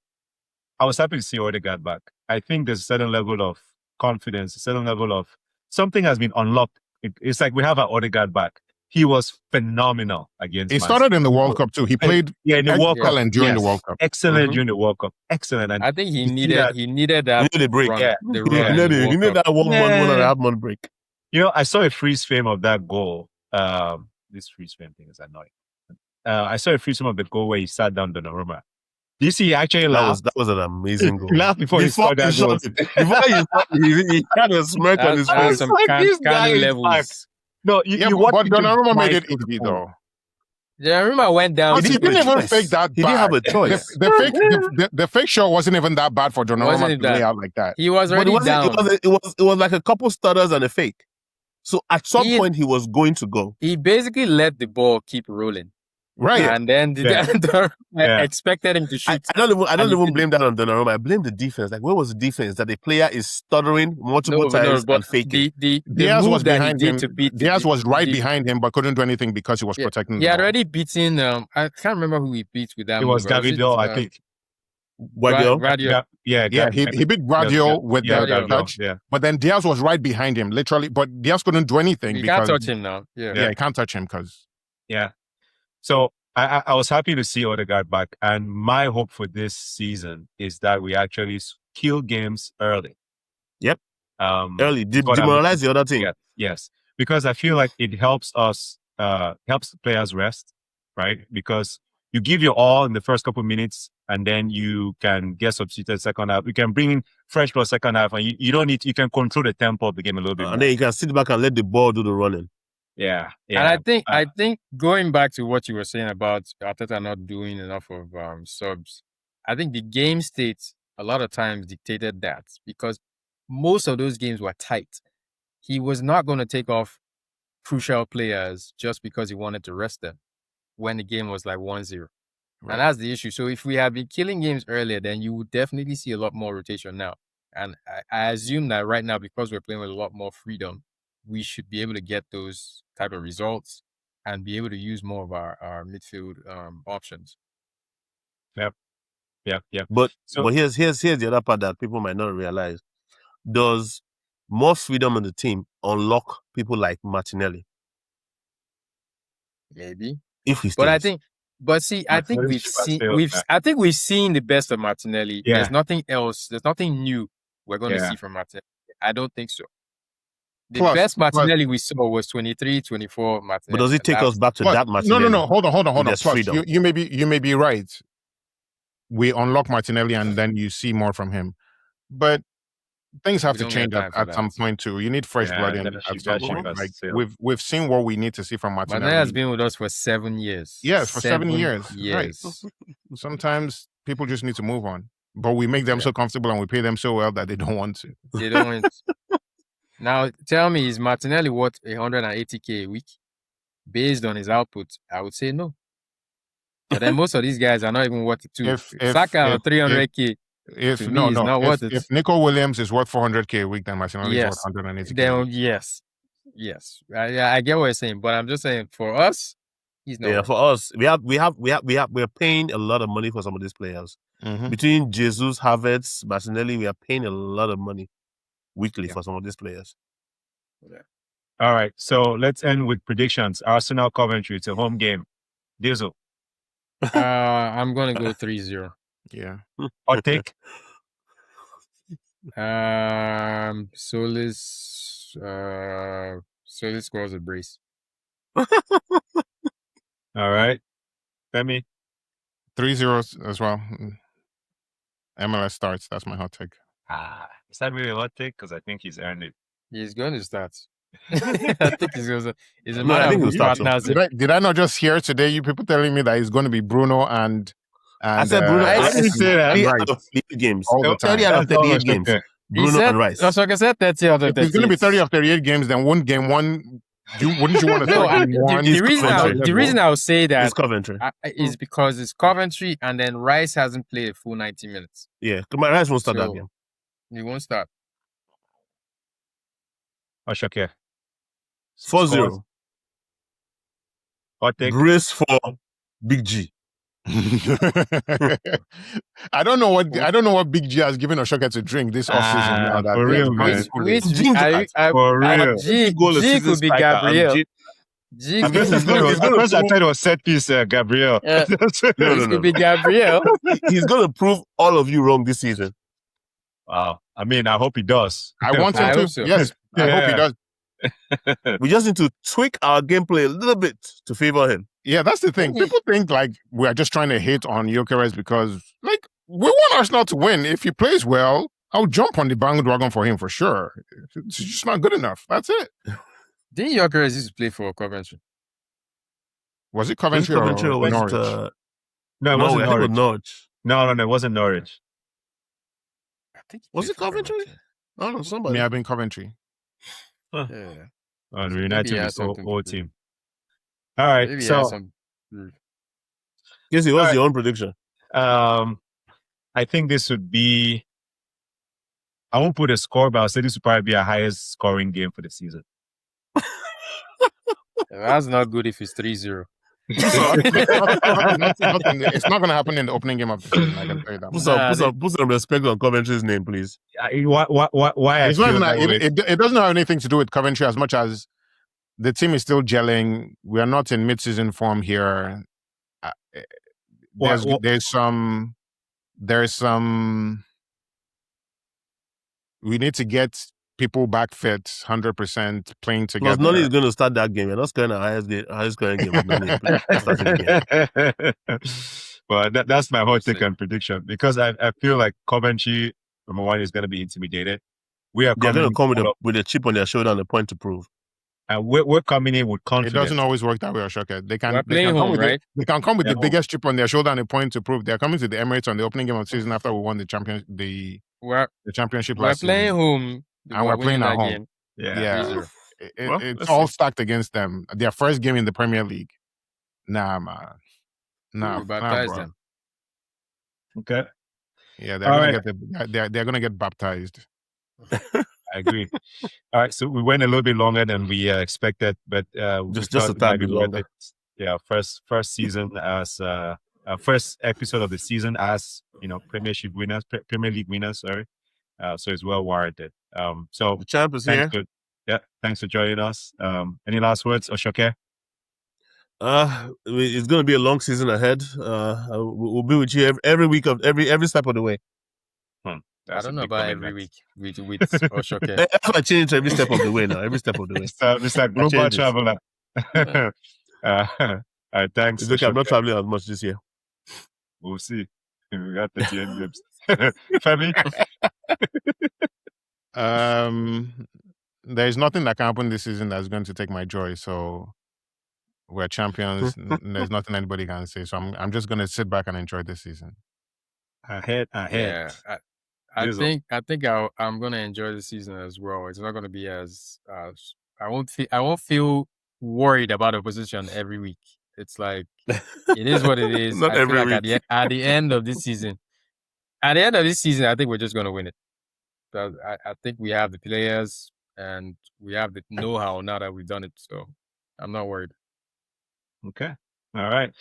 I was happy to see Odegaard back. I think there's a certain level of confidence, a certain level of something has been unlocked. It's like we have our Odegaard back. He was phenomenal against. He started in the World Cup too. He played in the World Cup during the World Cup. Excellent during the World Cup. Excellent. And I think he needed that. He needed a break. Run, Yeah. the run. He needed that 1 month, 1.5 month break. You know, I saw a freeze frame of that goal. This freeze frame thing is annoying. I saw a freeze frame of the goal where he sat down Donnarumma. You see, he actually laughed. That was an amazing goal. He laughed before he scored that goal. He had a smirk on his face. Some like this guy Kanu is levels. No, but Donnarumma made it easy though. Donnarumma went down. He didn't even fake that. He didn't have a choice. The fake shot wasn't even that bad for Donnarumma to lay out like that. He was already down. It was like a couple stutters and a fake. So at some point he was going to go. He basically let the ball keep rolling. Right. And then expected him to shoot. I don't even blame that on Donnarumma. I blame the defense. Like, where was the defense? That the player is stuttering multiple times and faking. Diaz was behind him. Diaz was right behind him, but couldn't do anything because he was protecting the ball. He had already beaten, I can't remember who he beat with that. It was Davido, I think. Guardiola. He beat Guardiola with the touch. Yeah. But then Diaz was right behind him, literally. But Diaz couldn't do anything because... can't touch him now. Yeah, he can't touch him because... Yeah. So I was happy to see Odegaard back. And my hope for this season is that we actually kill games early. Yep. Early. Demoralize the other team. Yeah. Yes. Because I feel like it helps us, helps players rest, right? Because you give your all in the first couple of minutes and then you can get substituted second half. You can bring in fresh for second half and you don't need, you can control the tempo of the game a little bit more. And then you can sit back and let the ball do the running. Yeah. And I think going back to what you were saying about Arteta not doing enough of subs, I think the game state a lot of times dictated that because most of those games were tight. He was not going to take off crucial players just because he wanted to rest them when the game was like 1-0. Right. And that's the issue. So if we had been killing games earlier, then you would definitely see a lot more rotation now. And I assume that right now, because we're playing with a lot more freedom, we should be able to get those type of results and be able to use more of our midfield options. Yep. But here's the other part that people might not realize. Does more freedom in the team unlock people like Martinelli? Maybe. If he stays. But I think we've seen the best of Martinelli. Yeah. There's nothing else. There's nothing new we're going to see from Martinelli. I don't think so. The best Martinelli we saw was 23, 24 Martinelli. But does it take us back to that Martinelli? No. Hold on. Plus, you may be right. We unlock Martinelli and then you see more from him. But things have to change at some point too. You need fresh blood in at some point. Like we've seen what we need to see from Martinelli. Martinelli has been with us for 7 years. Yes, for 7 years. Right. Sometimes people just need to move on. But we make them so comfortable and we pay them so well that they don't want to. They don't want to. Now, tell me, is Martinelli worth 180K a week? Based on his output, I would say no. But then most of these guys are not even worth it too. Saka or 300K. If Nico Williams is worth 400K a week, then Martinelli is worth 180K. Then yes. I get what you're saying, but I'm just saying for us, he's not. Yeah, for us, we're paying a lot of money for some of these players. Mm-hmm. Between Jesus, Havertz, Martinelli, we are paying a lot of money weekly for some of these players. Yeah. All right, so let's end with predictions. Arsenal Coventry, it's a home game. Diesel. I'm gonna go 3-0. Yeah. Hot take. Solis scores a brace. All right. Femi. 3-0 as well. MLS starts. That's my hot take. Is that really a hot take? Because I think he's earned it. He's going to start. I think he's going to. It's a matter of partners. Did I not just hear today you people telling me that it's going to be Bruno and I said Bruno. I didn't say that. 30 out of 38 games. All the time. 30 out of 38 games. Bruno and Rice. That's like I said, 30 out of 38. If it's going to be 30 of 38 games, then wouldn't you want to start one? The reason I would say that it's Coventry is because it's Coventry and then Rice hasn't played a full 90 minutes. Yeah, Rice won't start that game. He won't start. Oshake. 4-0. Hot take. Grace for Big G. I don't know what Big G has given Oshoka to drink this offseason now. That For real, man. For real. G could be Gabriel. At first I thought it was set piece, Gabriel. No. This could be Gabriel. He's going to prove all of you wrong this season. Wow. I mean, I hope he does. I want him to. So. Yes, I hope he does. We just need to tweak our gameplay a little bit to favor him. Yeah, that's the thing. People think like we are just trying to hate on Gyökeres because like we want Arsenal to win. If he plays well, I'll jump on the bandwagon for him for sure. It's just not good enough. That's it. Didn't Gyökeres used to play for Coventry? Was it Coventry or was Norwich? No, it wasn't Norwich. Norwich. No, it wasn't Norwich. I think was it Coventry? I don't know, somebody. May have been Coventry. Huh. Yeah. On the United whole team. All right. Maybe so what's your own prediction? I think this would be, I won't put a score, but I'll say this would probably be a highest scoring game for the season. That's not good if it's 3-0. It's not going to happen in the opening game of the season. I can tell you that. Put some respect on Coventry's name, please. Why? It's not even it doesn't have anything to do with Coventry as much as the team is still gelling. We are not in mid-season form here. There's some. We need to get people back fit, 100% playing together. Because Nani is going to start that game. You're not scoring the highest scoring game. Well, that's my whole take on prediction because I feel like Coventry, number one, is going to be intimidated. They're going to come with a chip on their shoulder and a point to prove. And we're coming in with confidence. It doesn't always work that way, Oshoka. They can come with the biggest chip on their shoulder and a point to prove. They're coming to the Emirates on the opening game of the season after we won the championship last season. We're playing home. And we're playing at home. Yeah. It's all stacked against them. Their first game in the Premier League. Nah, man. Nah, baptize them. Okay. Yeah, they're gonna get baptized. I agree. All right, so we went a little bit longer than we expected, but just a tad bit longer. Yeah, first season as first episode of the season as Premier League winners. Sorry, so it's well warranted. So the champ is here. Thanks for joining us. Any last words, Oshoke? It's going to be a long season ahead. We'll be with you every week of every step of the way. I don't know about every week with Oshoke. That's why I changed every step of the way now. Every step of the way. It's like global traveler. Thanks. It's okay, I'm not traveling as much this year. We'll see. We got 38 games. Femi? There's nothing that can happen this season that's going to take my joy. So we're champions. There's nothing anybody can say. So I'm just going to sit back and enjoy this season. Ahead. Yeah, I think I'm going to enjoy the season as well. It's not going to be as I won't feel worried about a position every week. It's like it is what it is. Not every week. At the end of this season, I think we're just going to win it. So I think we have the players and we have the know-how now that we've done it. So I'm not worried. Okay. All right.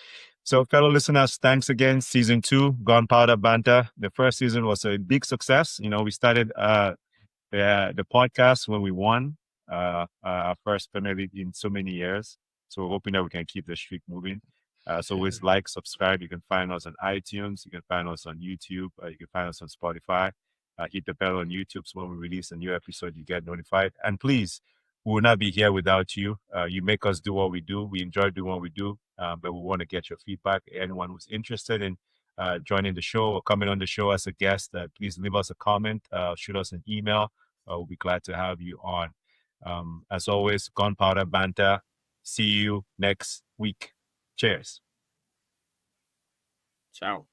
So, fellow listeners, thanks again. Season 2, Gunpowder Banter. The first season was a big success. We started the podcast when we won our first Premier League in so many years. So, we're hoping that we can keep the streak moving. So, always like, subscribe. You can find us on iTunes. You can find us on YouTube. You can find us on Spotify. Hit the bell on YouTube so when we release a new episode, you get notified. And please, we will not be here without you. You make us do what we do. We enjoy doing what we do, but we want to get your feedback. Anyone who's interested in joining the show or coming on the show as a guest, please leave us a comment, shoot us an email. We'll be glad to have you on. As always, Gunpowder Banter. See you next week. Cheers. Ciao.